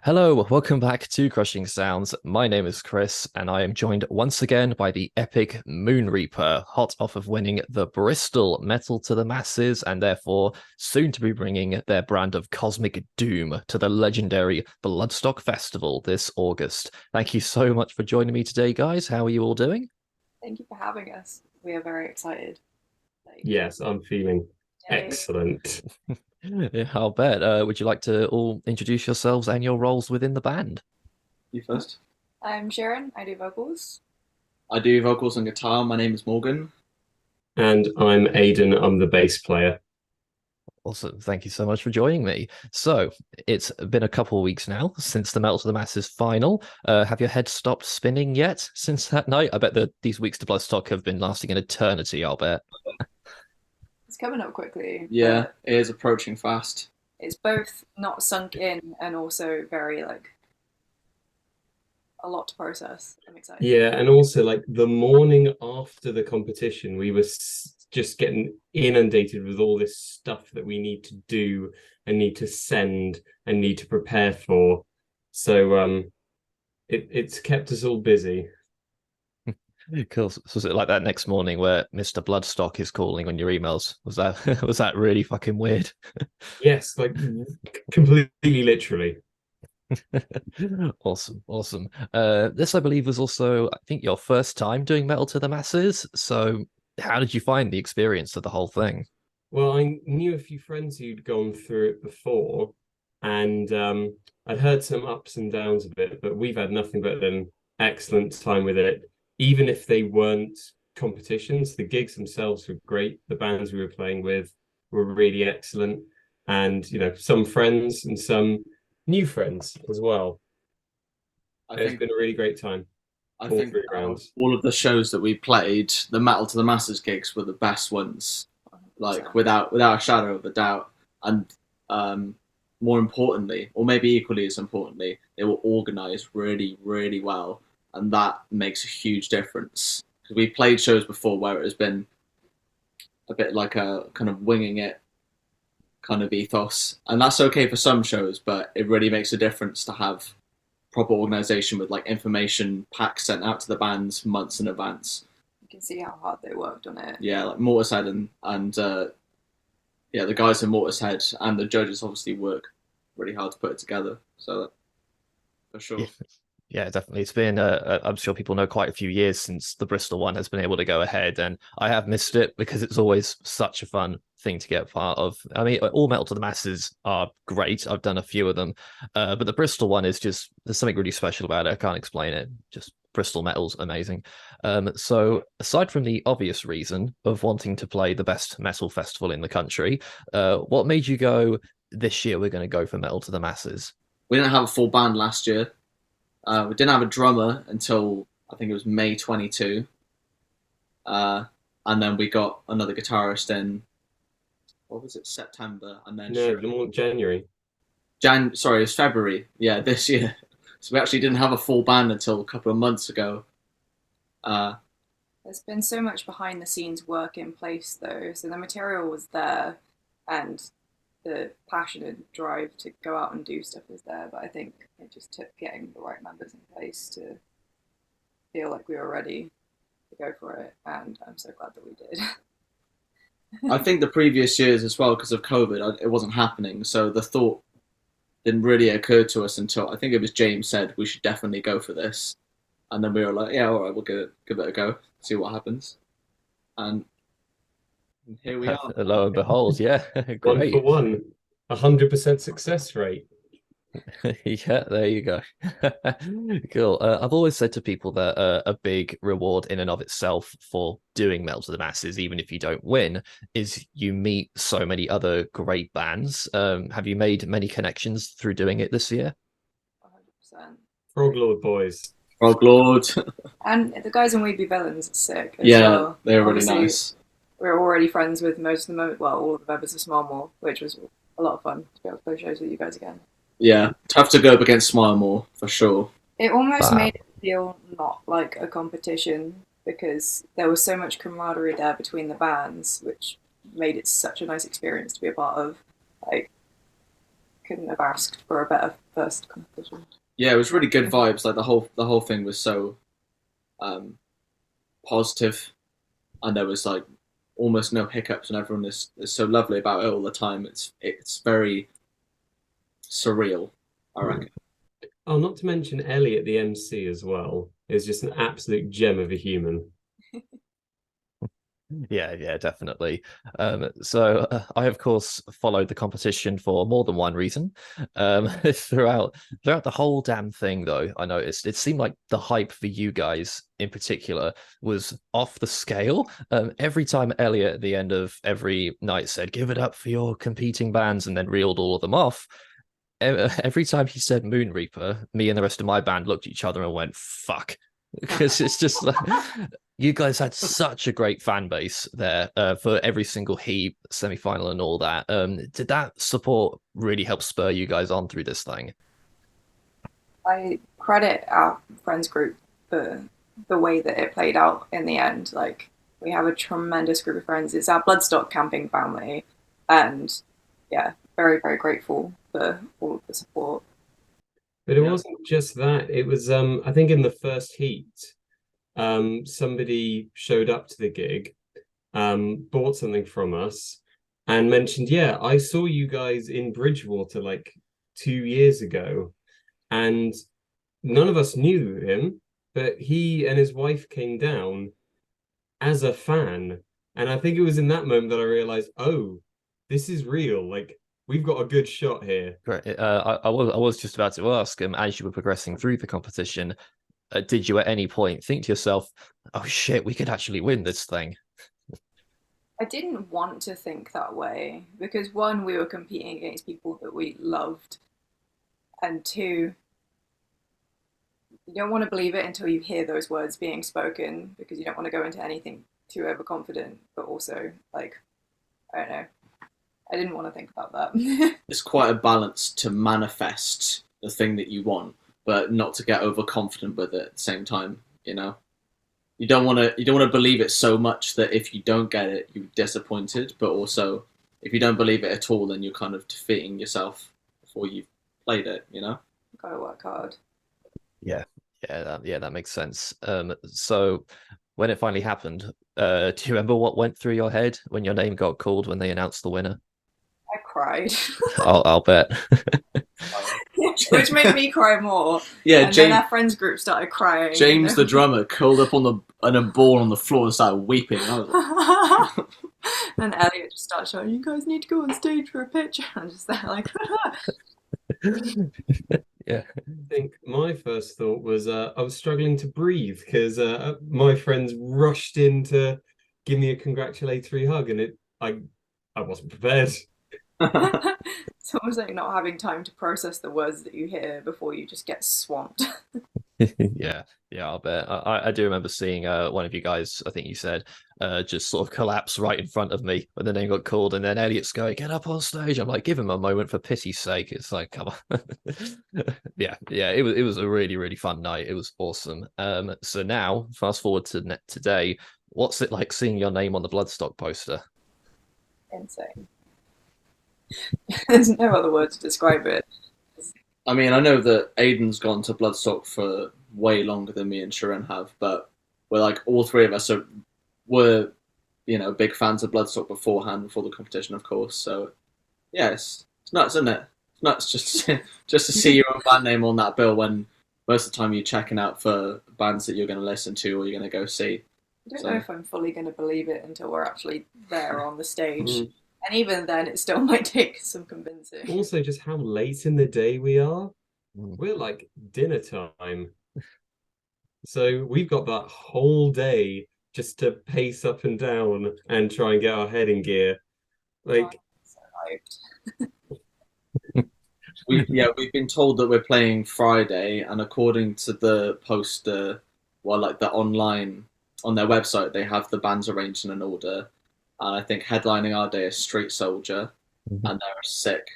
Hello, welcome back to Crushing Sounds. My name is Chris, and I am joined once again by the epic Moon Reaper, hot off of winning the Bristol Metal to the Masses, and therefore soon to be bringing their brand of cosmic doom to the legendary Bloodstock Festival this August. Thank you so much for joining me today, guys. How are you all doing? Thank you for having us. We are very excited. Like, Yes, I'm feeling yay. excellent. Yeah, I'll bet. Would you like to all introduce yourselves and your roles within the band? You first. I'm Sharon. I do vocals. I do vocals and guitar. My name is Morgan. And I'm Aidan, I'm the bass player. Awesome. Thank you so much for joining me. So, it's been a couple of weeks now since the Metal to the Masses final. Have your heads stopped spinning yet since that night? I bet that these weeks to Bloodstock have been lasting an eternity, I'll bet. It's coming up quickly, Yeah, but it is approaching fast. it's both not sunk in and also very like a lot to process. I'm excited. Yeah, and also like the morning after the competition, we were just getting inundated with all this stuff that we need to do and need to send and need to prepare for. So it's kept us all busy. Cool. So was it like that next morning where Mr. Bloodstock is calling on your emails? Was that was that really fucking weird? Yes, like completely literally. Awesome, awesome. This, I believe, was also, I think, your first time doing Metal to the Masses. So, how did you find the experience of the whole thing? Well, I knew a few friends who'd gone through it before, and I'd heard some ups and downs of it, but we've had nothing but an excellent time with it. Even if they weren't competitions, the gigs themselves were great. The bands we were playing with were really excellent, and some friends and some new friends as well. I It's think been a really great time, I all think three out of rounds. all of the shows that we played, the Metal to the Masses gigs were the best ones. Like So, without a shadow of a doubt. And um, more importantly, or maybe equally as importantly, they were organised really, really well, and that makes a huge difference. Because we played shows before where it has been a bit like a kind of winging it kind of ethos, and that's okay for some shows, but it really makes a difference to have proper organization with like information packs sent out to the bands months in advance. you can see how hard they worked on it. Yeah, like Mortishead and yeah, the guys in Mortishead and the judges obviously work really hard to put it together. So for Yeah, sure. yeah, definitely. It's been, I'm sure people know, quite a few years since the Bristol one has been able to go ahead, and I have missed it because it's always such a fun thing to get part of. I mean, all Metal to the Masses are great. I've done a few of them, but the Bristol one is just, there's something really special about it. I can't explain it. Just Bristol Metal's amazing. So aside from the obvious reason of wanting to play the best metal festival in the country, what made you go, this year we're going to go for Metal to the Masses? We didn't have a full band last year. We didn't have a drummer until I think it was May 22. Uh, and then we got another guitarist in, what was it, September, and then No, the more January. Sorry, it's February. Yeah, this year. So we actually didn't have a full band until a couple of months ago. Uh, There's been so much behind the scenes work in place though. So the material was there and the passion and drive to go out and do stuff was there, but I think it just took getting the right members in place to feel like we were ready to go for it, and I'm so glad that we did. I think the previous years as well, because of COVID, it wasn't happening. So the thought didn't really occur to us until I think it was James said we should definitely go for this, and then we were like, yeah, all right, we'll give it a go, see what happens, and here we are. Lo and behold, yeah, One for great. one, 100% success rate. Yeah, there you go. Cool. I've always said to people that a big reward in and of itself for doing Melt to the Masses, even if you don't win, is you meet so many other great bands. Have you made many connections through doing it this year? 100%. Frog Lord boys. Frog Lord. And the guys in We'd Be Villains are sick as Yeah, well. they were really Obviously, nice. we're already friends with most of them, well, all of the members of Smallmore, which was a lot of fun to be able to play shows with you guys again. Yeah, tough to go up against Smile more for sure. It almost Wow. made it feel not like a competition because there was so much camaraderie there between the bands, which made it such a nice experience to be a part of. Like, couldn't have asked for a better first competition. Yeah, it was really good vibes. Like the whole thing was so positive, and there was like almost no hiccups, and everyone is so lovely about it all the time. It's very surreal, I reckon. Oh, not to mention Elliot, the MC as well, is just an absolute gem of a human. Yeah, definitely. I of course followed the competition for more than one reason. Throughout the whole damn thing, though, I noticed it seemed like the hype for you guys in particular was off the scale. Every time Elliot at the end of every night said, "Give it up for your competing bands," and then reeled all of them off. Every time he said Moon Reaper, me and the rest of my band looked at each other and went, "Fuck." Because it's just like you guys had such a great fan base there for every single heat, semi-final, and all that. Did that support really help spur you guys on through this thing? I credit our friends group for the way that it played out in the end. Like, we have a tremendous group of friends. It's our Bloodstock camping family, and yeah, very very grateful for all of the support. But it Yeah. wasn't just that. It was I think in the first heat, somebody showed up to the gig, bought something from us, and mentioned, "Yeah, I saw you guys in Bridgewater like 2 years ago." And none of us knew him, but he and his wife came down as a fan. And I think it was in that moment that I realized, oh, this is real. Like, we've got a good shot here. Great. I was just about to ask, as you were progressing through the competition, did you at any point think to yourself, "Oh shit, we could actually win this thing"? I didn't want to think that way because one, we were competing against people that we loved, and two, you don't want to believe it until you hear those words being spoken because you don't want to go into anything too overconfident. But also, like, I don't know, I didn't want to think about that. It's quite a balance to manifest the thing that you want, but not to get overconfident with it at the same time. You don't want to believe it so much that if you don't get it, you're disappointed. But also, if you don't believe it at all, then you're kind of defeating yourself before you've played it. Gotta work hard. Yeah, that makes sense. So when it finally happened, do you remember what went through your head when your name got called when they announced the winner? I cried, I'll bet. which made me cry more. Yeah, And then our friends group started crying. James, the drummer, curled up on a ball on the floor and started weeping. I was like, And Elliot just started shouting, "You guys need to go on stage for a picture." I'm just there like, Yeah. I think my first thought was I was struggling to breathe because my friends rushed in to give me a congratulatory hug, and I wasn't prepared. it's almost like not having time to process the words that you hear before you just get swamped. Yeah, I'll bet. I do remember seeing one of you guys, I think you said, just sort of collapse right in front of me when the name got called, and then Elliot's going, "Get up on stage." I'm like, give him a moment for pity's sake. It's like, come on. Yeah, it was a really, really fun night. It was awesome. So now fast forward to today, what's it like seeing your name on the Bloodstock poster? Insane. There's no other word to describe it. I mean, I know that Aiden's gone to Bloodstock for way longer than me and Sharon have, but we're like all three of us were big fans of Bloodstock beforehand, before the competition, of course. So yeah, it's nuts, isn't it? It's nuts just to see your own band name on that bill when most of the time you're checking out for bands that you're going to listen to or you're going to go see. I don't know if I'm fully going to believe it until we're actually there on the stage. Mm. And even then, it still might take some convincing. Also, just how late in the day we are. Mm. We're like dinner time. So we've got that whole day just to pace up and down and try and get our head in gear. Like, So hyped. We've been told that we're playing Friday, and according to the poster, well, like the online on their website, they have the bands arranged in an order. And I think headlining our day is Street Soldier, and they're a sick,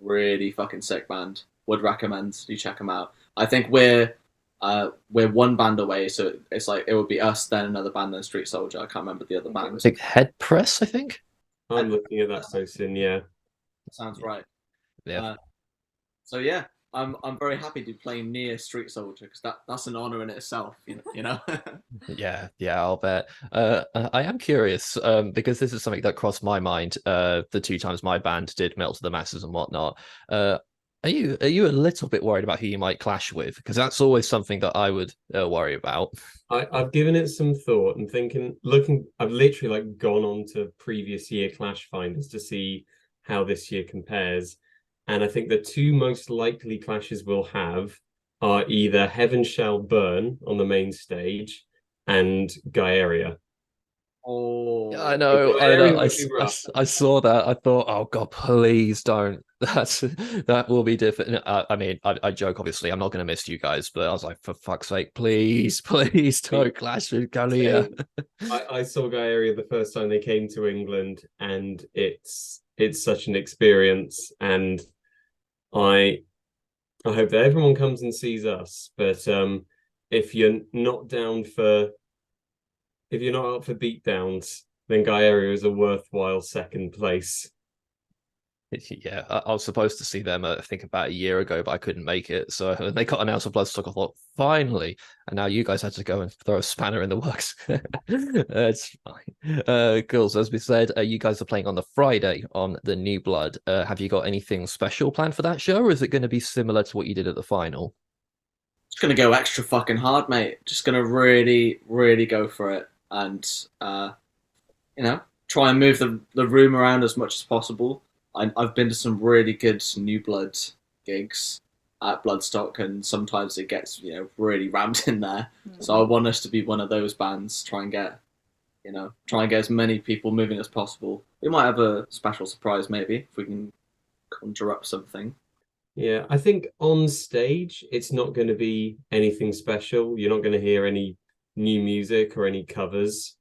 really fucking sick band. Would recommend you check them out. I think we're one band away, so it's like it would be us, then another band, then Street Soldier. I can't remember the other bands. Big head press, I think. I'm looking at that so soon, yeah. Sounds right. Yeah. So yeah, I'm very happy to be playing near Street Soldier because that's an honor in itself. You know. Yeah, I'll bet. I am curious, because this is something that crossed my mind, the two times my band did Melt to the Masses and whatnot. Are you a little bit worried about who you might clash with? Because that's always something that I would worry about. I've given it some thought and looking. I've literally like gone on to previous year Clash Finders to see how this year compares, and I think the two most likely clashes we'll have are either Heaven Shall Burn on the main stage and Gaeria. Yeah, Oh, I know, I Gaeria know. would be rough. I saw that. I thought, oh God, please don't. That will be different. I mean, I joke. Obviously, I'm not going to miss you guys, but I was like, for fuck's sake, please, please don't clash with Galia. I saw Gaeria the first time they came to England, and it's such an experience, and I I hope that everyone comes and sees us. But if you're not down for if you're not up for beatdowns, then Gaeria is a worthwhile second place. Yeah, I was supposed to see them, I think about a year ago, but I couldn't make it. So when they got announced for Bloodstock, I thought, finally. And now you guys had to go and throw a spanner in the works. It's fine. Cool. So as we said, you guys are playing on the Friday on the New Blood. Have you got anything special planned for that show, or is it going to be similar to what you did at the final? just gonna go extra fucking hard, mate. Just gonna really, really go for it, and try and move the room around as much as possible. I've been to some really good New Blood gigs at Bloodstock, and sometimes it gets really rammed in there. So I want us to be one of those bands. Try and get as many people moving as possible. We might have a special surprise, maybe, if we can conjure up something. Yeah, I think on stage it's not going to be anything special. You're not going to hear any new music or any covers,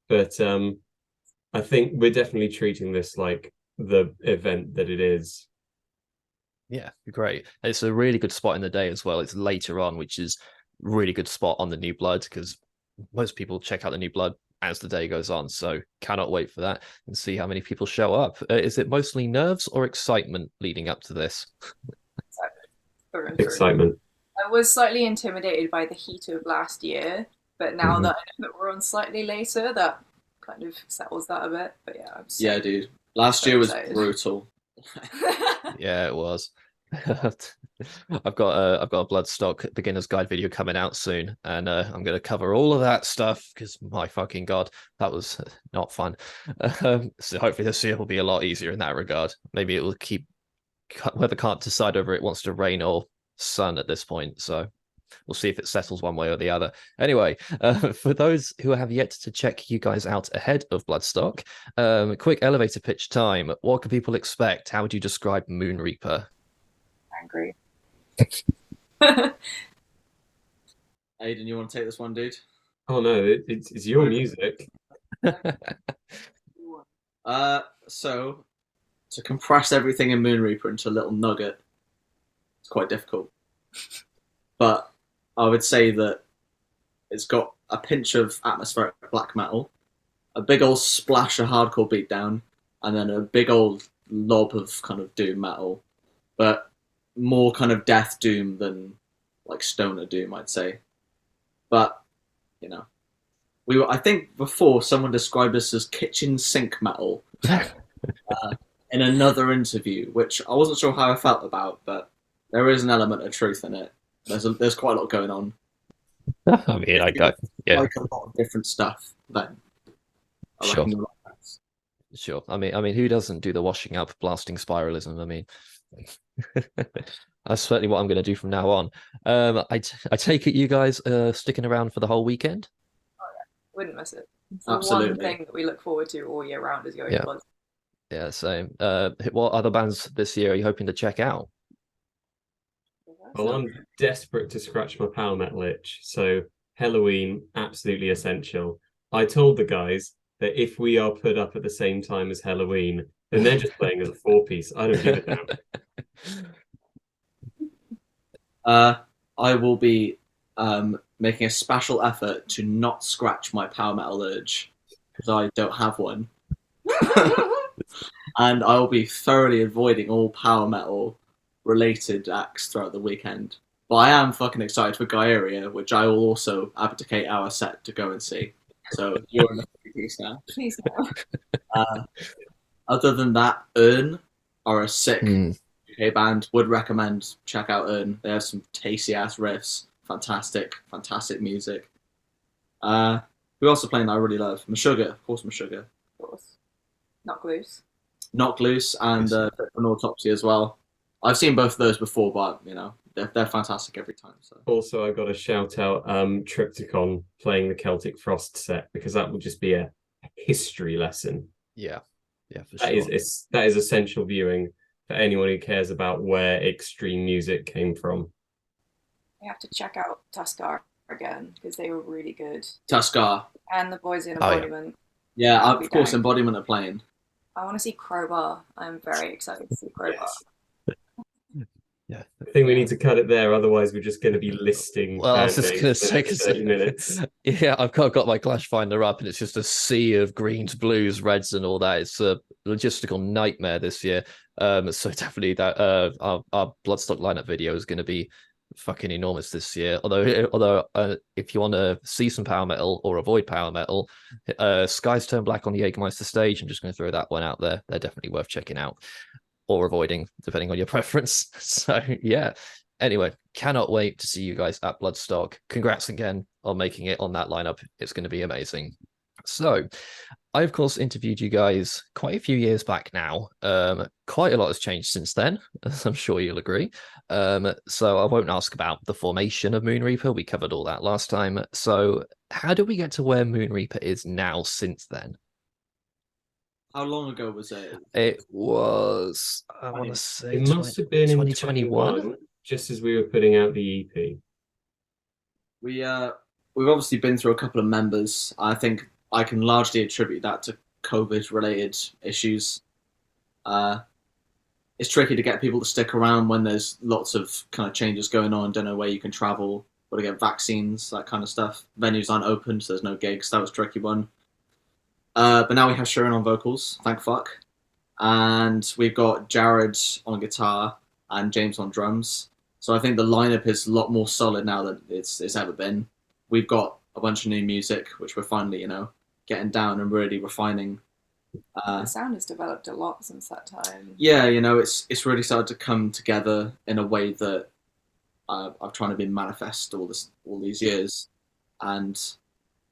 but I think we're definitely treating this like the event that it is. Yeah, great. It's a really good spot in the day as well. It's later on, which is really good spot on the New Blood because most people check out the New Blood as the day goes on. So cannot wait for that and see how many people show up. Is it mostly nerves or excitement leading up to this? Through and through. Excitement. I was slightly intimidated by the heat of last year, but now that I know that we're on slightly later, that kind of settles that a bit. But yeah, Yeah, dude. Last year was brutal. Yeah, it was. I've got a Bloodstock beginner's guide video coming out soon, and I'm going to cover all of that stuff because my fucking god, that was not fun. So hopefully this year will be a lot easier in that regard. Maybe it will keep weather can't decide whether it wants to rain or sun at this point. So we'll see if it settles one way or the other. Anyway, for those who have yet to check you guys out ahead of Bloodstock, quick elevator pitch time. What can people expect? How would you describe Moon Reaper? Angry. Aiden, you want to take this one, dude? Oh no, it's your music. So to compress everything in Moon Reaper into a little nugget, it's quite difficult. But I would say that it's got a pinch of atmospheric black metal, a big old splash of hardcore beatdown, and then a big old lob of kind of doom metal, but more kind of death doom than like stoner doom, I'd say. But I think before someone described us as kitchen sink metal in another interview, which I wasn't sure how I felt about, but there is an element of truth in it. There's quite a lot going on. I mean, I got like a lot of different stuff. Then sure. Sure. I mean, who doesn't do the washing up, blasting spiralism? I mean, that's certainly what I'm going to do from now on. I take it you guys are sticking around for the whole weekend? Oh yeah, wouldn't miss it. It's Absolutely. the one thing that we look forward to all year round is going to Blood. Yeah, same. What other bands this year are you hoping to check out? Well, I'm desperate to scratch my power metal itch, so Halloween, absolutely essential. I told the guys that if we are put up at the same time as Halloween, then they're just playing as a four-piece. I don't give a damn. I will be making a special effort to not scratch my power metal urge because I don't have one. And I will be thoroughly avoiding all power metal related acts throughout the weekend. But I am fucking excited for Gaeria, which I will also abdicate our set to go and see. So you're in the piece now. Please no. Other than that, Urn are a sick Mm. UK band. Would recommend check out Urn. They have some tasty ass riffs. Fantastic music. Who else are playing that I really love? Meshuggah, of course, Meshuggah. Of course. Knock Loose. Knock Loose and an Autopsy as well. I've seen both of those before, but you know they're fantastic every time. So Also, I got to shout out Triptychon playing the Celtic Frost set, because that would just be a history lesson. Yeah, for That sure. that is essential viewing for anyone who cares about where extreme music came from. You have to check out Tuskar again because they were really good. Tuskar. And the boys in Oh, yeah. Embodiment. Yeah, That'd be of course, dope. Embodiment are playing. I want to see Crowbar. I'm very excited to see Crowbar. Yes. Yeah. I think we need to cut it there, otherwise we're just going to be listing Well, I was band just names going to for the say, next 30 minutes. yeah, I've got my Clash Finder up, and it's just a sea of greens, blues, reds, and all that. It's a logistical nightmare this year. So definitely that our Bloodstock lineup video is going to be fucking enormous this year. Although if you want to see some power metal or avoid power metal, Skies Turn Black on the Jägermeister stage. I'm just going to throw that one out there. They're definitely worth checking out or avoiding, depending on your preference. So yeah. Anyway, cannot wait to see you guys at Bloodstock. Congrats again on making it on that lineup. It's going to be amazing. So, I of course interviewed you guys quite a few years back now. Quite a lot has changed since then, as I'm sure you'll agree. So I won't ask about the formation of Moon Reaper. We covered all that last time. So, how did we get to where Moon Reaper is now since then? How long ago was it? It was, I want to say, It must have been in 2021. 2021, just as we were putting out the EP. We've obviously been through a couple of members. I think I can largely attribute that to COVID-related issues. It's tricky to get people to stick around when there's lots of kind of changes going on. Don't know where you can travel, got to get vaccines, that kind of stuff. Venues aren't open, so there's no gigs. That was a tricky one. But now we have Sharon on vocals, thank fuck. And we've got Jared on guitar and James on drums. So I think the lineup is a lot more solid now than it's ever been. We've got a bunch of new music, which we're finally, getting down and really refining. The sound has developed a lot since that time. Yeah, it's really started to come together in a way that I've tried to be manifest all these years, and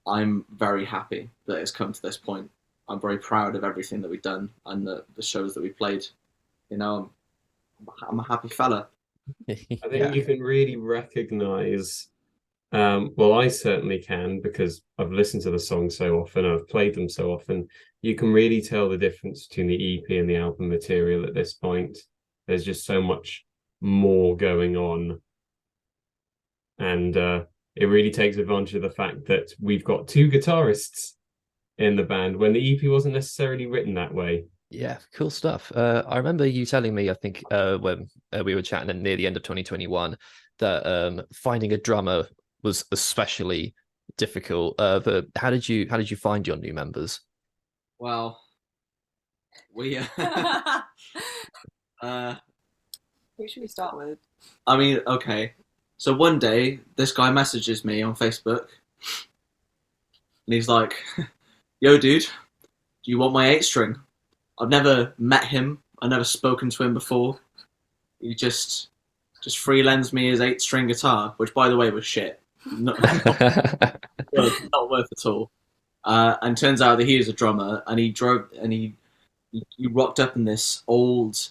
I'm very happy that it's come to this point. I'm very proud of everything that we've done and the shows that we played. I'm a happy fella. I think you can really recognize, well, I certainly can, because I've listened to the songs so often, I've played them so often. You can really tell the difference between the EP and the album material at this point. There's just so much more going on. And it really takes advantage of the fact that we've got two guitarists in the band when the EP wasn't necessarily written that way. Yeah, cool stuff. I remember you telling me, I think, when we were chatting near the end of 2021, that finding a drummer was especially difficult. But how did you find your new members? Well, we Who should we start with? I mean, okay. So one day, this guy messages me on Facebook, and he's like, "Yo, dude, do you want my 8-string?" I've never met him. I've never spoken to him before. He just freelensed me his 8-string guitar, which, by the way, was shit. Not worth it all. And turns out that he is a drummer, and he rocked up in this old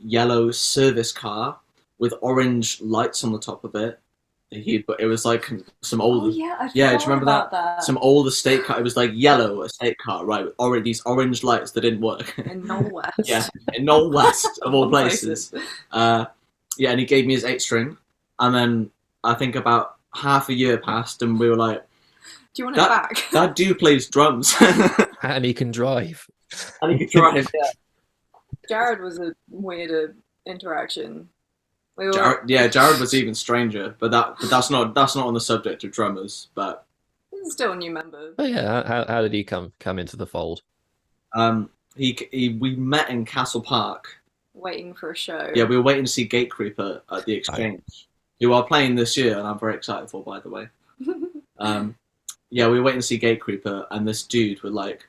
yellow service car with orange lights on the top of it. But it was like some old. Oh yeah, I do you remember that? Some old estate car. It was like yellow estate car, right? With these orange lights that didn't work. In Knoll West. Yeah, in Knoll West of all places. And he gave me his 8-string, and then I think about half a year passed, and we were like, "Do you want it back?" That dude plays drums, and he can drive. And he can drive. Yeah. Jared was a weirder interaction. Jared was even stranger, but that's not on the subject of drummers. But he's still a new member. Oh yeah, how did he come into the fold? We met in Castle Park, waiting for a show. Yeah, we were waiting to see Gatecreeper at the Exchange, who are playing this year, and I'm very excited for, by the way. Yeah, we were waiting to see Gatecreeper, and this dude with like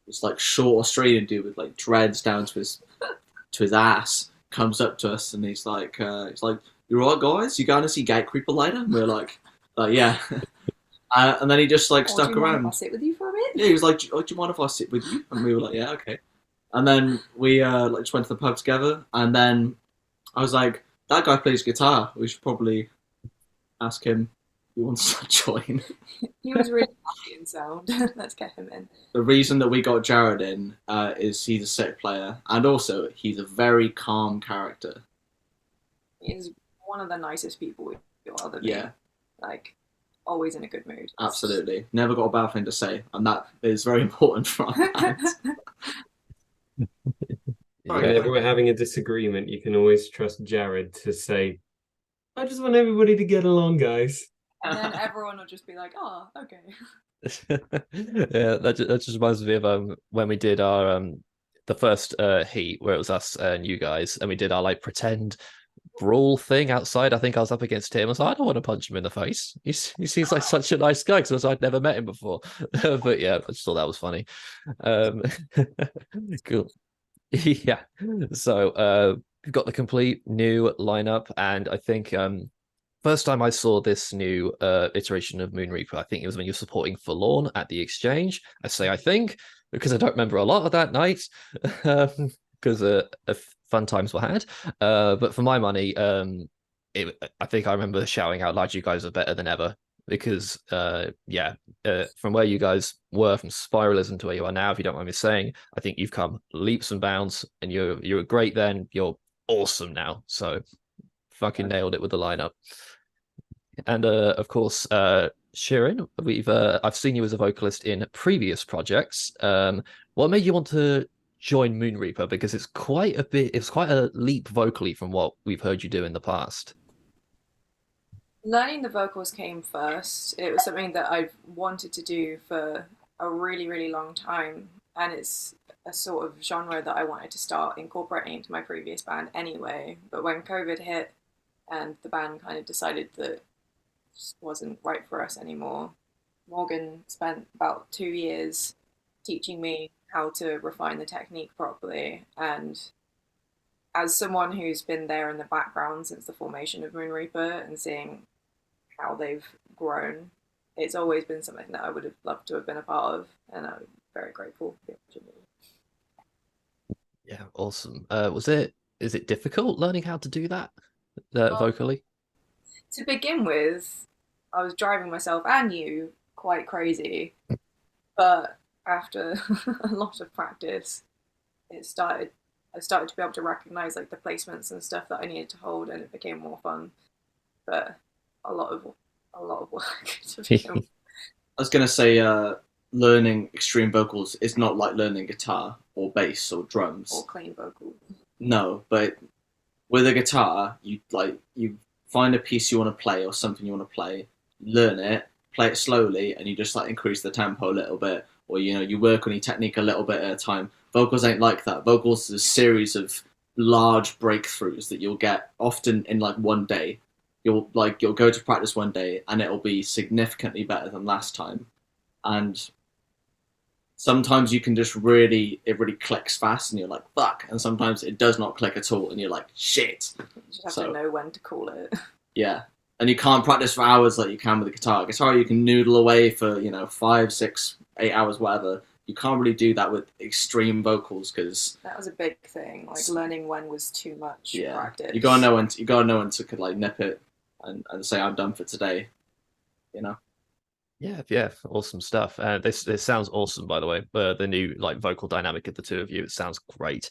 this like short Australian dude with like dreads down to his ass comes up to us, and he's like, "You all right, guys? You going to see Gatecreeper later?" And we're like, yeah. And then he just like stuck do you around. Mind if I sit with you for a bit? Yeah, he was like, do you mind if I sit with you? And we were like, yeah, okay. And then we like just went to the pub together, and then I was like, that guy plays guitar. We should probably ask him if he wants to join. He was really happy in sound. Let's get him in. The reason that we got Jared in is he's a sick player, and also he's a very calm character. He's one of the nicest people you'll ever meet. Yeah. Like, always in a good mood. Absolutely. Never got a bad thing to say, and that is very important for our fans. Whenever we're having a disagreement, you can always trust Jared to say, I just want everybody to get along, guys. And then everyone will just be like, oh, okay. Yeah, that just reminds me of when we did our the first heat where it was us and you guys, and we did our like pretend brawl thing outside. I think I was up against him. I was like, I don't want to punch him in the face. He seems like such a nice guy because I'd never met him before. But yeah, I just thought that was funny. Cool. Yeah. So we've got the complete new lineup, and I think first time I saw this new iteration of Moon Reaper, I think it was when you were supporting Forlorn at the Exchange. I say I think because I don't remember a lot of that night because fun times were had. But for my money, I think I remember shouting out loud, "You guys are better than ever." Because from where you guys were from Spiralism to where you are now, if you don't mind me saying, I think you've come leaps and bounds, and you're great then. You're awesome now. So fucking nailed it with the lineup. And of course, Shirin, I've seen you as a vocalist in previous projects. What made you want to join Moon Reaper? Because it's quite a leap vocally from what we've heard you do in the past. Learning the vocals came first. It was something that I've wanted to do for a really, really long time. And it's a sort of genre that I wanted to start incorporating into my previous band anyway. But when COVID hit and the band kind of decided that it just wasn't right for us anymore, Morgan spent about 2 years teaching me how to refine the technique properly. And as someone who's been there in the background since the formation of Moon Reaper and seeing how they've grown, it's always been something that I would have loved to have been a part of, and I'm very grateful for the opportunity. Yeah, awesome. Is it difficult learning how to do that vocally? To begin with, I was driving myself and you quite crazy, but after a lot of practice, I started to be able to recognize like the placements and stuff that I needed to hold, and it became more fun. But a lot of work to begin with. I was gonna say, learning extreme vocals is not like learning guitar or bass or drums or clean vocals. No, but with a guitar, you find a piece you want to play or something you want to play, learn it, play it slowly, and you just like increase the tempo a little bit, or you work on your technique a little bit at a time. Vocals ain't like that. Vocals is a series of large breakthroughs that you'll get often in like one day. You'll go to practice one day and it'll be significantly better than last time. And sometimes you can just it really clicks fast and you're like, fuck. And sometimes it does not click at all and you're like, shit. You just have to know when to call it. Yeah. And you can't practice for hours like you can with a guitar. Guitar, you can noodle away for, 5, 6, 8 hours, whatever. You can't really do that with extreme vocals because that was a big thing. Like learning when was too much practice. You gotta know when to like nip it and say I'm done for today. Yeah, awesome stuff. This sounds awesome, by the way. The new like vocal dynamic of the two of you, it sounds great.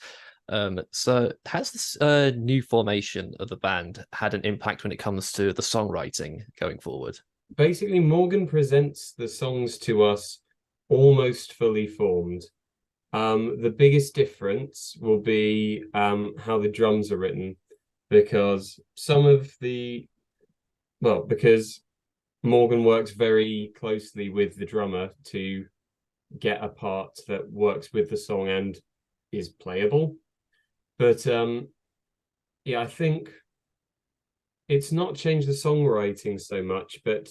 So has this new formation of the band had an impact when it comes to the songwriting going forward? Basically, Morgan presents the songs to us almost fully formed. The biggest difference will be how the drums are written, because because Morgan works very closely with the drummer to get a part that works with the song and is playable. But I think it's not changed the songwriting so much, but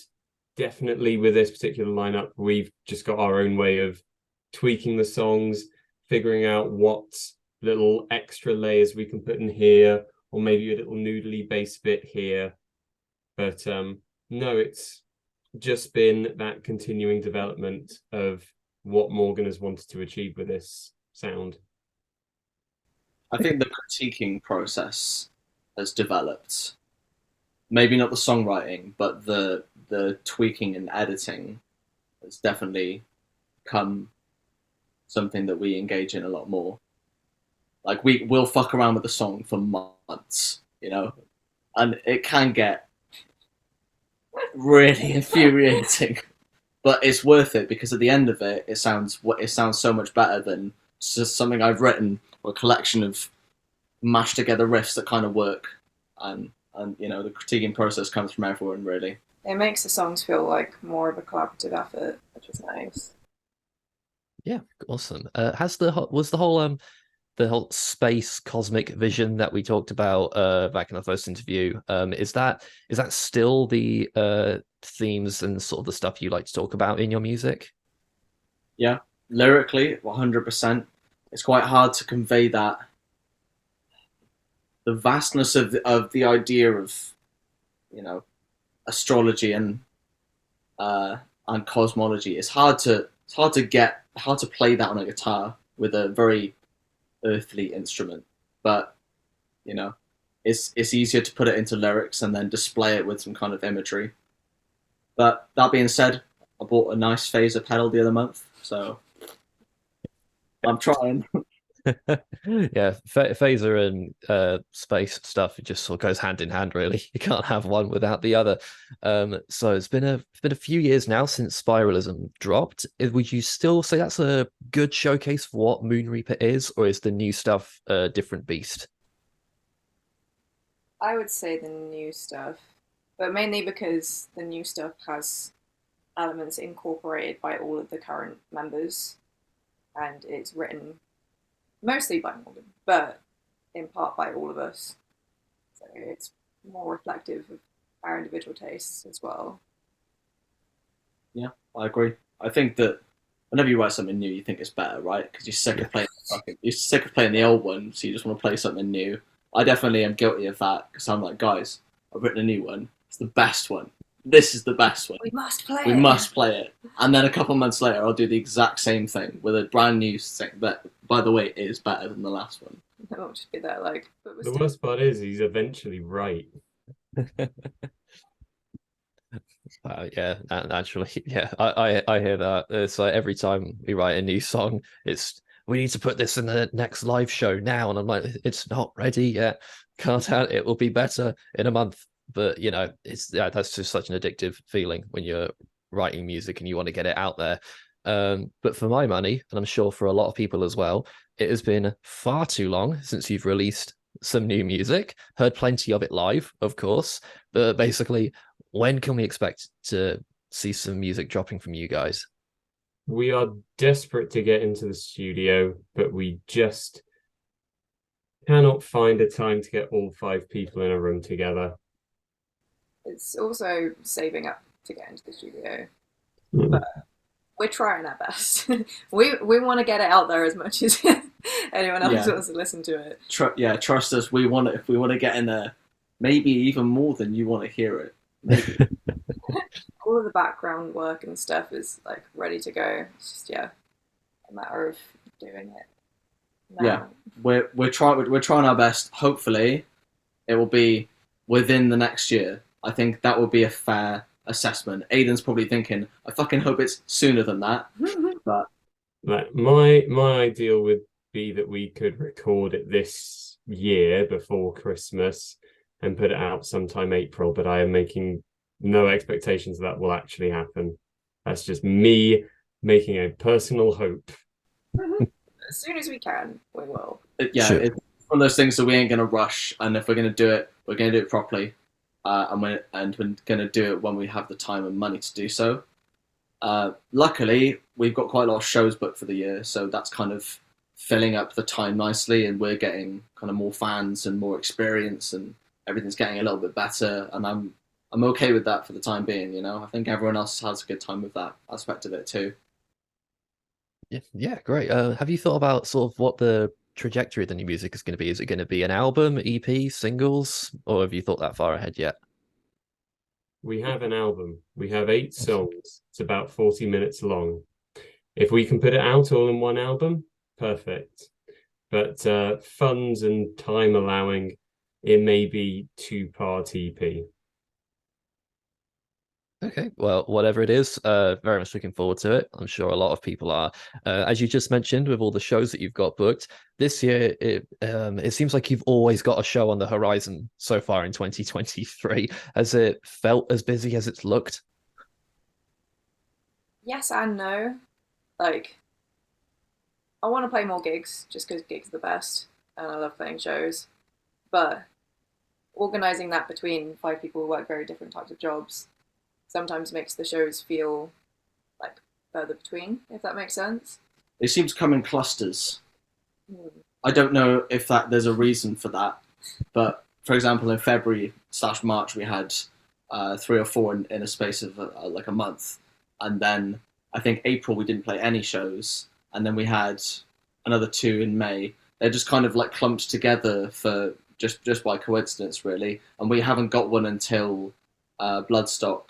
definitely with this particular lineup, we've just got our own way of tweaking the songs, figuring out what little extra layers we can put in here, or maybe a little noodly bass bit here. But no, it's just been that continuing development of what Morgan has wanted to achieve with this sound. I think the critiquing process has developed. Maybe not the songwriting, but the tweaking and editing has definitely become something that we engage in a lot more. Like we'll fuck around with the song for months, you know, and it can get really infuriating, but it's worth it because at the end of it, it sounds so much better than just something I've written or a collection of mashed together riffs that kind of work. And you know, the critiquing process comes from everyone really. It makes the songs feel like more of a collaborative effort, which is nice. Yeah, awesome. Was the whole space cosmic vision that we talked about back in our first interview, is that still the themes and sort of the stuff you like to talk about in your music? Yeah, lyrically, 100%. It's quite hard to convey that the vastness of the idea of, you know, astrology and cosmology. It's hard to play that on a guitar with a very earthly instrument, but you know, it's easier to put it into lyrics and then display it with some kind of imagery. But that being said, I bought a nice phaser pedal the other month, so I'm trying. Yeah, phaser and space stuff, it just sort of goes hand in hand, really. You can't have one without the other. So it's been a few years now since Spiralism dropped. Would you still say that's a good showcase for what Moon Reaper is, or is the new stuff a different beast? I would say the new stuff, but mainly because the new stuff has elements incorporated by all of the current members, and it's written mostly by Morgan, but in part by all of us. So it's more reflective of our individual tastes as well. Yeah, I agree. I think that whenever you write something new, you think it's better, right? Because you're sick of playing the old one, so you just want to play something new. I definitely am guilty of that because I'm like, guys, I've written a new one. It's the best one. This is the best one. We must play We it. must play it. And then a couple months later, I'll do the exact same thing with a brand new thing that, by the way, is better than the last one. I'll just be there like. But The worst part is he's eventually right. Yeah, naturally, yeah, I hear that. It's like every time we write a new song, we need to put this in the next live show now, and I'm like, it's not ready yet. Can't have it will be better in a month. But you know, that's just such an addictive feeling when you're writing music and you want to get it out there. But for my money, and I'm sure for a lot of people as well, it has been far too long since you've released some new music. Heard plenty of it live, of course, but basically, when can we expect to see some music dropping from you guys? We are desperate to get into the studio, but we just cannot find a time to get all 5 people in a room together. It's also saving up to get into the studio. But we're trying our best. we want to get it out there as much as anyone else wants to listen to it. Trust us. If we want to get in there, maybe even more than you want to hear it. All of the background work and stuff is like ready to go. It's just a matter of doing it now. Yeah, we're trying our best. Hopefully, it will be within the next year. I think that would be a fair assessment. Aiden's probably thinking, I fucking hope it's sooner than that. But like my ideal would be that we could record it this year before Christmas and put it out sometime April, but I am making no expectations that will actually happen. That's just me making a personal hope. As soon as we can, we will. Sure. It's one of those things that we ain't going to rush, and if we're going to do it, we're going to do it properly. And we're going to do it when we have the time and money to do so. Luckily, we've got quite a lot of shows booked for the year, so that's kind of filling up the time nicely, and we're getting kind of more fans and more experience, and everything's getting a little bit better. And I'm okay with that for the time being. You know, I think everyone else has a good time with that aspect of it too. Yeah, great. Have you thought about sort of what the trajectory of the new music is going to be? Is it going to be an album, EP, singles, or have you thought that far ahead yet? We have an album. We have 8 songs. It's about 40 minutes long. If we can put it out all in one album, perfect. But funds and time allowing, it may be 2-part EP. Okay, well, whatever it is, very much looking forward to it. I'm sure a lot of people are. As you just mentioned, with all the shows that you've got booked this year, it seems like you've always got a show on the horizon so far in 2023. Has it felt as busy as it's looked? Yes and no. Like, I want to play more gigs just because gigs are the best, and I love playing shows. But organizing that between 5 people who work very different types of jobs sometimes makes the shows feel like further between, if that makes sense. They seem to come in clusters. Mm. I don't know if that there's a reason for that, but for example, in February/March, we had 3 or 4 in a space of like a month, and then I think April we didn't play any shows, and then we had another 2 in May. They're just kind of like clumped together for just by coincidence, really, and we haven't got one until Bloodstock.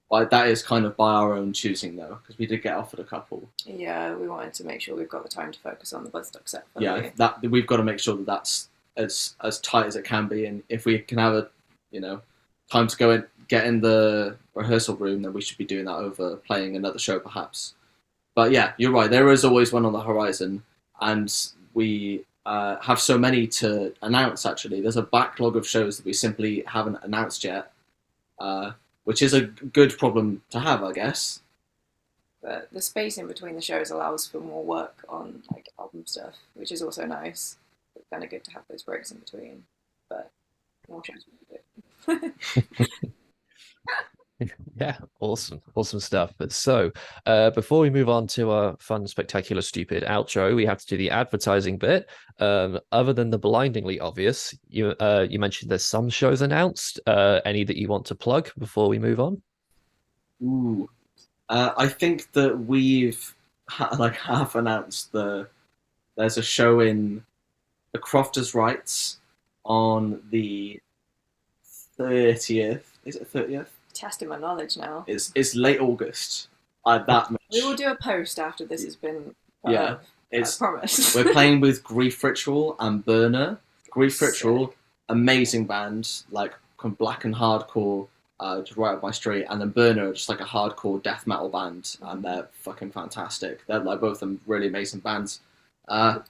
But that is kind of by our own choosing, though, because we did get offered a couple. Yeah, we wanted to make sure we've got the time to focus on the Bloodstock set. Yeah, that we've got to make sure that that's as tight as it can be, and if we can have a time to go and get in the rehearsal room, then we should be doing that over playing another show, perhaps. But yeah, you're right. There is always one on the horizon, and we have so many to announce. Actually, there's a backlog of shows that we simply haven't announced yet. Which is a good problem to have, I guess. But the space in between the shows allows for more work on like album stuff, which is also nice. It's kind of good to have those breaks in between. But more shows would be good. Yeah, awesome stuff. But so, before we move on to our fun, spectacular, stupid outro, we have to do the advertising bit. Other than the blindingly obvious, you mentioned there's some shows announced. Any that you want to plug before we move on? Ooh, I think that we've like half announced there's a show in the Crofters Rights on the 30th. Is it 30th? Testing my knowledge now. It's late August. That much. We will do a post after this has been put Yeah, up, I promise. We're playing with Grief Ritual and Burner. Grief Ritual, amazing band, like black and hardcore, just right up my street. And then Burner, just like a hardcore death metal band, and they're fucking fantastic. They're like both of them really amazing bands. Playing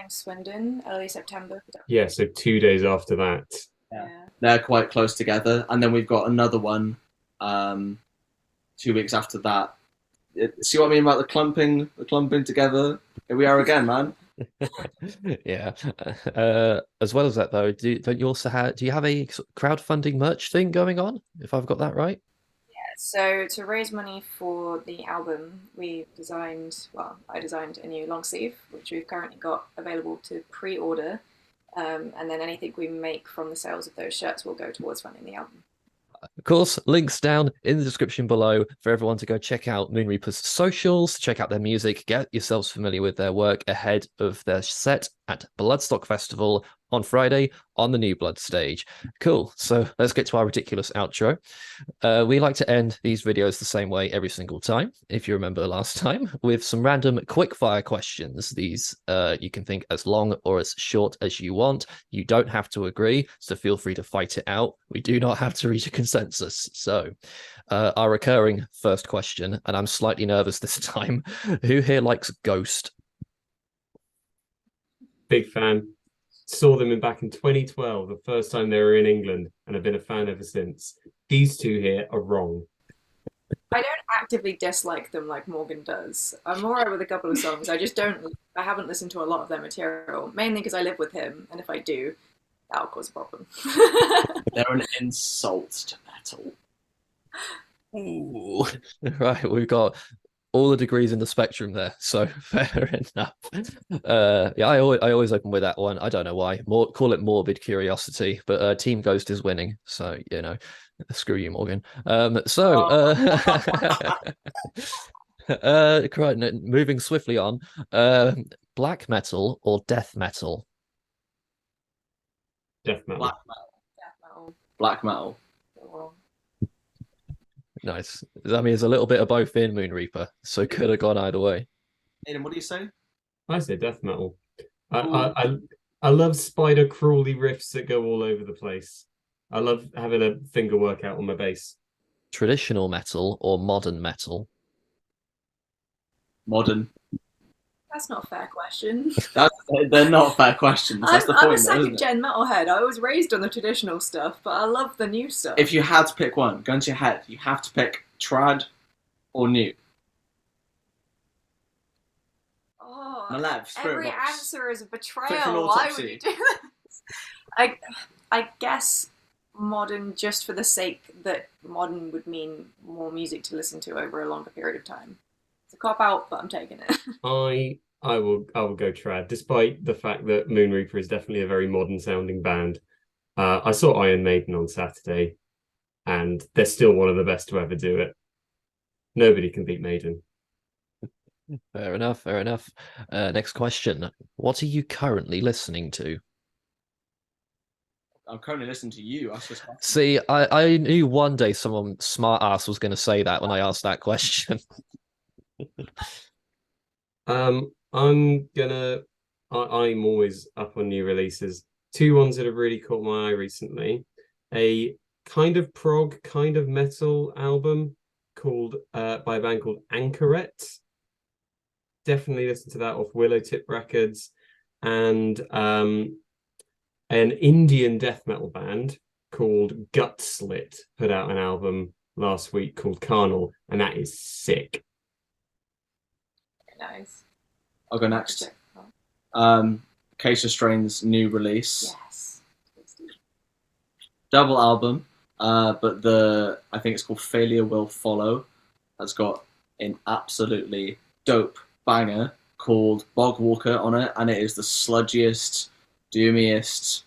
Swindon early September. Yeah, so 2 days after that. Yeah. They're quite close together. And then we've got another one 2 weeks after that. See what I mean about the clumping together? Here we are again, man. Yeah. As well as that, though, do you have a crowdfunding merch thing going on? If I've got that right. So to raise money for the album, I designed a new long sleeve, which we've currently got available to pre-order. And then anything we make from the sales of those shirts will go towards funding the album. Of course, links down in the description below for everyone to go check out Moon Reaper's socials, check out their music, get yourselves familiar with their work ahead of their set at Bloodstock Festival on Friday on the New Blood stage. Cool. So let's get to our ridiculous outro. We like to end these videos the same way every single time, if you remember last time, with some random quick-fire questions. These you can think as long or as short as you want. You don't have to agree, so feel free to fight it out. We do not have to reach a consensus. So our recurring first question, and I'm slightly nervous this time. Who here likes Ghost? Big fan. Saw them back in 2012, the first time they were in England, and have been a fan ever since. These two here are wrong. I don't actively dislike them like Morgan does. I'm alright with a couple of songs. I haven't listened to a lot of their material, mainly because I live with him, and if I do, that'll cause a problem. They're an insult to metal. Ooh. Right, we've got all the degrees in the spectrum there. So fair enough. Yeah, I always open with that one. I don't know why. More call it morbid curiosity, but Team Ghost is winning. So screw you, Morgan. Right, moving swiftly on. Black metal or death metal? Death metal. Black metal. Death metal. Black metal. Well, Nice. I mean, there's a little bit of both in Moon Reaper, so could have gone either way. Aiden, what do you say? I say death metal. I love spider crawly riffs that go all over the place. I love having a finger workout on my bass. Traditional metal or modern metal? Modern. that's not a fair question. They're not fair questions. That's the point, I'm a though, isn't it? second-gen metalhead. I was raised on the traditional stuff, but I love the new stuff. If you had to pick one, gun to your head, you have to pick trad or new. Oh, Malev, Spirit every Box. answer is a Fit for an betrayal. Why would autopsy. you do this? I guess modern, just for the sake that modern would mean more music to listen to over a longer period of time. It's a cop out, but I'm taking it. I will go trad, despite the fact that Moon Reaper is definitely a very modern sounding band. I saw Iron Maiden on Saturday, and they're still one of the best to ever do it. Nobody can beat Maiden. Fair enough. Fair enough. Next question. What are you currently listening to? I'm currently listening to you. See, I knew one day someone smart ass was going to say that when I asked that question. I'm always up on new releases. Two ones that have really caught my eye recently. A kind of prog, kind of metal album called by a band called Anchoret. Definitely listen to that off Willow Tip Records. And an Indian death metal band called Gut Slit put out an album last week called Carnal, and that is sick. Nice. I'll go next. Check. Oh, Case of Strain's new release. yes. Double album, but I think it's called Failure Will Follow, has got an absolutely dope banger called Bog Walker on it, and it is the sludgiest, doomiest,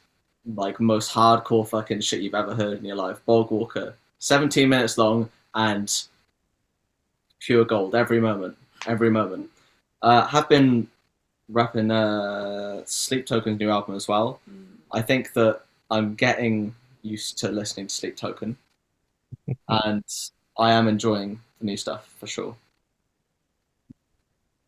like most hardcore fucking shit you've ever heard in your life. Bog Walker, 17 minutes long and pure gold every moment. Have been rapping Sleep Token's new album as well. I think that I'm getting used to listening to Sleep Token, and I am enjoying the new stuff for sure.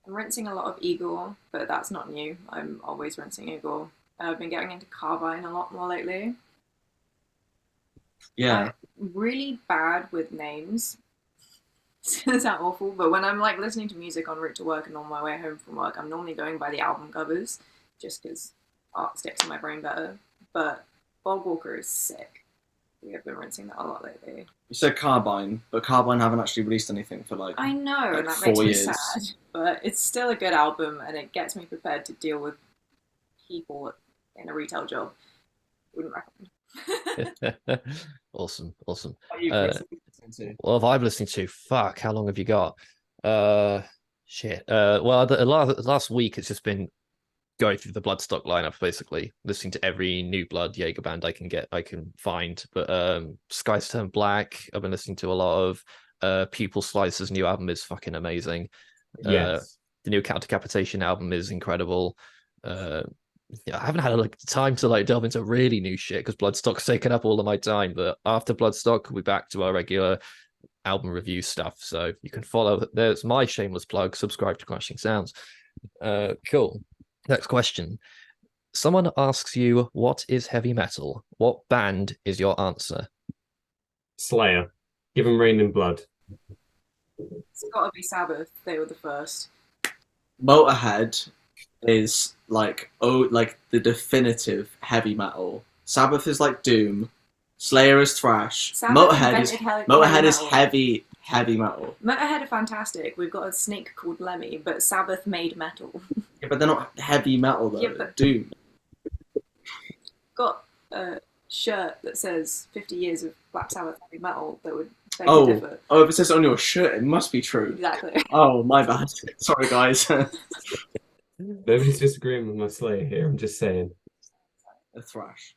I'm rinsing a lot of Igor, but that's not new. I'm always rinsing Igor. I've been getting into Carbine a lot more lately. Yeah. I'm really bad with names. Is that awful? But when I'm like listening to music en route to work and on my way home from work, I'm normally going by the album covers, just because art sticks in my brain better. But Bog Walker is sick. We have been rinsing that a lot lately. You said Carbine, but Carbine haven't actually released anything for like I know, like and that 4 makes me years. sad. But it's still a good album, and it gets me prepared to deal with people in a retail job. Wouldn't recommend. Awesome. What are you listening to? What have I been listening to? Fuck, how long have you got? Shit. Well, the last week it's just been going through the Bloodstock lineup, basically listening to every new Blood Jaeger band I can find. But Skies Turn Black, I've been listening to a lot of. Pupil Slicer's new album is fucking amazing. Yes. The new Counter Capitation album is incredible. Yeah, I haven't had like time to like delve into really new shit because Bloodstock's taken up all of my time. But after Bloodstock, we'll be back to our regular album review stuff. So you can follow. There's my shameless plug. Subscribe to Crashing Sounds. Cool. Next question. Someone asks you, what is heavy metal? What band is your answer? Slayer. Give them Rain in Blood. It's got to be Sabbath. They were the first. Motorhead is like the definitive heavy metal. Sabbath is like doom. Slayer is thrash. Sabbath Motorhead is heavy metal. Motorhead are fantastic. We've got a snake called Lemmy, but Sabbath made metal. Yeah, but they're not heavy metal though. Yeah, but- Doom. Got a shirt that says 50 years of Black Sabbath heavy metal that would beg to differ. if it says on your shirt, it must be true. Exactly. Oh, my bad. Sorry, guys. Nobody's disagreeing with my Slayer here. I'm just saying. A thrash.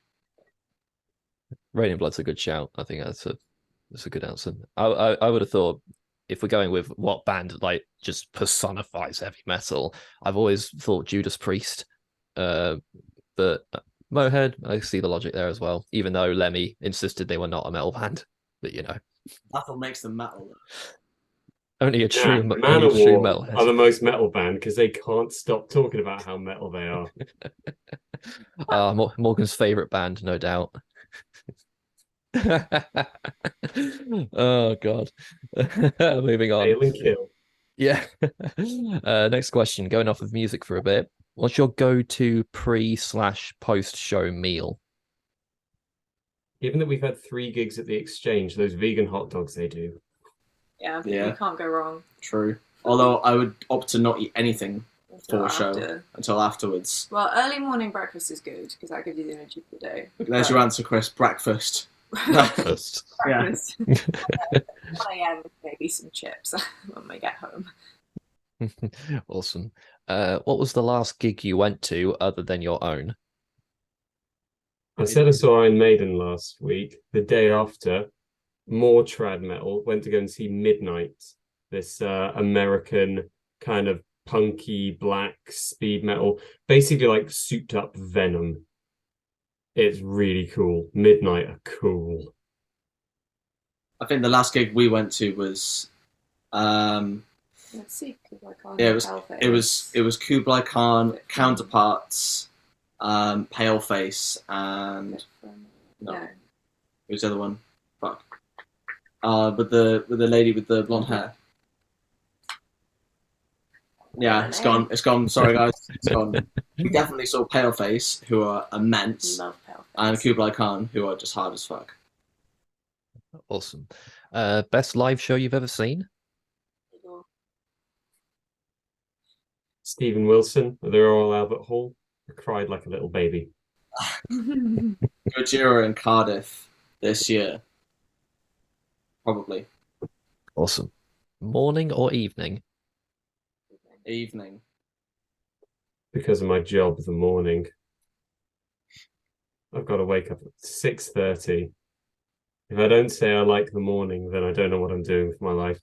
Raining Blood's a good shout. I think that's a good answer. I would have thought if we're going with what band like just personifies heavy metal, I've always thought Judas Priest. But Mohead, I see the logic there as well. Even though Lemmy insisted they were not a metal band, but That's what makes them metal. only a true, only a true Manowar are the metalhead. most metal band because they can't stop talking about how metal they are. Morgan's favorite band, no doubt. Oh God. Moving on. Hail and kill. Yeah. Next question. Going off of music for a bit. What's your go-to pre/post show meal? Given that we've had 3 gigs at the Exchange, those vegan hot dogs they do. Yeah, Yeah. you can't go wrong. True. Although I would opt to not eat anything for show After. until afterwards. Well, early morning breakfast is good because that gives you the energy for the day. There's your answer, Chris. Breakfast. Breakfast. Yeah. Breakfast. 1 a.m. maybe some chips when we get home. Awesome. What was the last gig you went to other than your own? I said I saw Iron Maiden last week. The day after, more trad metal, went to go and see Midnight, this American kind of punky black speed metal, basically like souped up Venom. It's really cool. Midnight are cool. I think the last gig we went to was Let's see, Kublai Khan. yeah, it was Kublai Khan, Counterparts, Paleface, and No. who's the other one? Fuck. With the lady with the blonde hair. Yeah, it's gone. It's gone. Sorry, guys. It's gone. We definitely saw Paleface, who are immense, Love Paleface. and Kublai Khan, who are just hard as fuck. Awesome. Best live show you've ever seen? Stephen Wilson at the Royal Albert Hall. I cried like a little baby. Gojira in Cardiff this year. Probably. Awesome. Morning or evening? Evening. Because of my job in the morning. I've got to wake up at 6:30. If I don't say I like the morning, then I don't know what I'm doing with my life.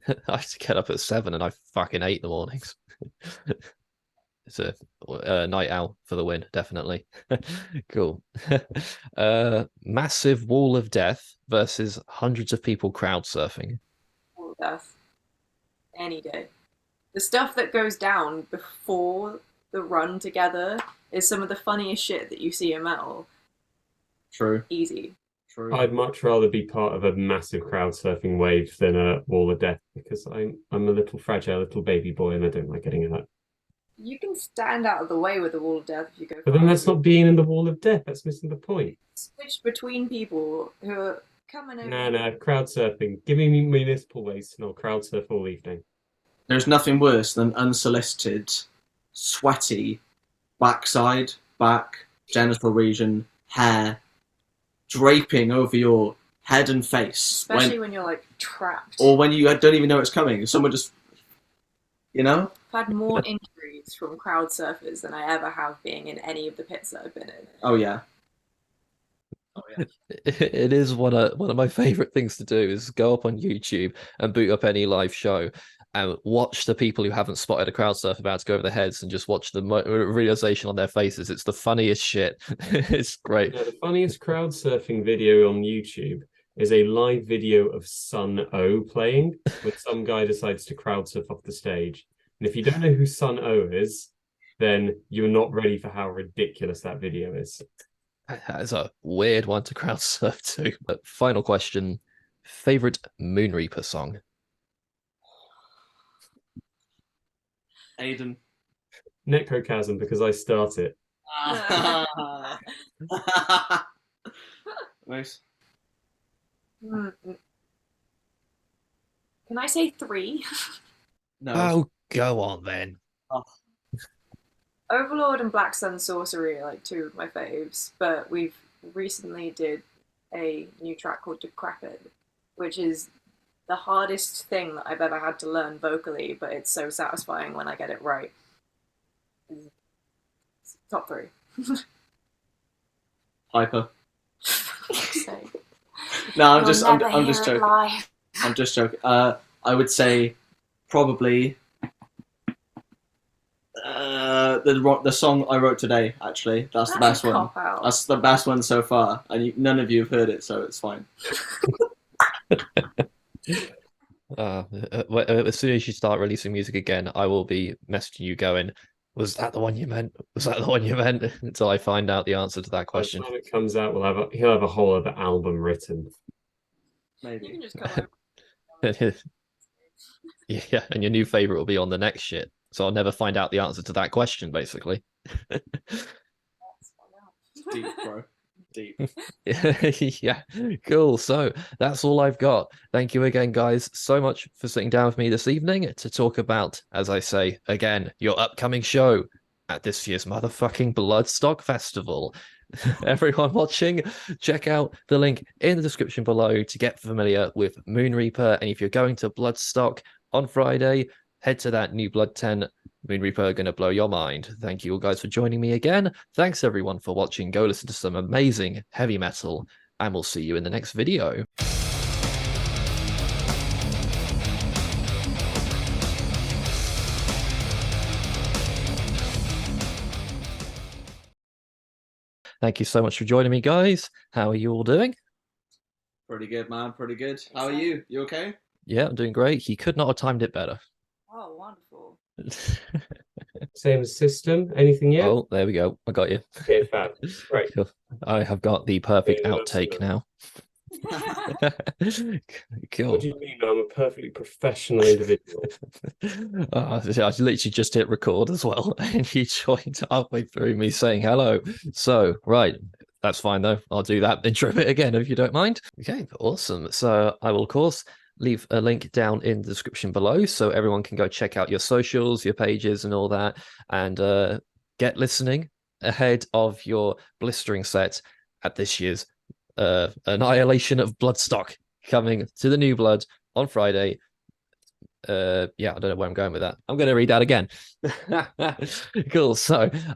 I have to get up at 7 and I fucking hate the mornings. It's a night owl for the win, definitely. Cool. Massive wall of death versus hundreds of people crowd surfing. All death. Any day. The stuff that goes down before the run together is some of the funniest shit that you see in metal. True. Easy. True. I'd much rather be part of a massive crowd surfing wave than a wall of death because I'm a little fragile little baby boy and I don't like getting hurt. You can stand out of the way with the wall of death if you go. But then that's not being in the wall of death. That's missing the point. Switch between people who are coming over. No, crowd surfing. Give me municipal waste and I'll crowd surf all evening. There's nothing worse than unsolicited, sweaty backside, back, genital region, hair, draping over your head and face. Especially when you're like trapped. Or when you don't even know it's coming. Someone just, I've had more injuries from crowd surfers than I ever have being in any of the pits that I've been in. Oh yeah. It is one of my favorite things to do is go up on YouTube and boot up any live show and watch the people who haven't spotted a crowd surf about to go over their heads and just watch the realization on their faces. It's the funniest shit. It's great. The funniest crowd surfing video on YouTube is a live video of Sun O playing when some guy decides to crowd surf off the stage. And if you don't know who Sun O is, then you're not ready for how ridiculous that video is. That is a weird one to crowd surf to. But final question: favorite Moonreaper song? Aiden. Necrochasm, because I start it. Nice. Can I say 3? No. Oh, go on then. Overlord and Black Sun Sorcery are like 2 of my faves, but we've recently did a new track called Decrepit which is the hardest thing that I've ever had to learn vocally, but it's so satisfying when I get it right. Top 3. Hyper. So, No, I'm you'll just never I'm hear just it joking. live. I'm just joking. I would say probably the song I wrote today. Actually, that's the best one. Cop out. That's the best one so far, and none of you have heard it, so it's fine. As soon as you start releasing music again, I will be messaging you going, was that the one you meant? Was that the one you meant? Until I find out the answer to that By the question. time it comes out, he'll have a whole other album written. You Maybe. can just come over. Yeah, and your new favorite will be on the next shit. So I'll never find out the answer to that question, basically. Deep, bro. Deep. Yeah, cool. So that's all I've got. Thank you again, guys, so much for sitting down with me this evening to talk about, as I say again, your upcoming show at this year's motherfucking Bloodstock Festival. Everyone watching, check out the link in the description below to get familiar with Moon Reaper. And if you're going to Bloodstock on Friday, head to that New Blood tent. Moon Reaper are going to blow your mind. Thank you all guys for joining me again. Thanks everyone for watching. Go listen to some amazing heavy metal, and we'll see you in the next video. Thank you so much for joining me, guys. How are you all doing? Pretty good, man. Pretty good. How are you? You okay? Yeah, I'm doing great. He could not have timed it better. Oh, wonderful. Same system. Anything yet? Oh, there we go. I got you. Okay, fab. Right. Cool. I have got the perfect Yeah, that's outtake enough. now. Cool. What do you mean I'm a perfectly professional individual? I literally just hit record as well, and you joined halfway through me saying hello. So, right, that's fine though. I'll do that intro bit again if you don't mind. Okay, awesome. So, I will, of course, leave a link down in the description below so everyone can go check out your socials, your pages, and all that, and get listening ahead of your blistering set at this year's Annihilation of Bloodstock coming to the New Blood on Friday. Yeah, I don't know where I'm going with that. I'm going to read that again. Cool. So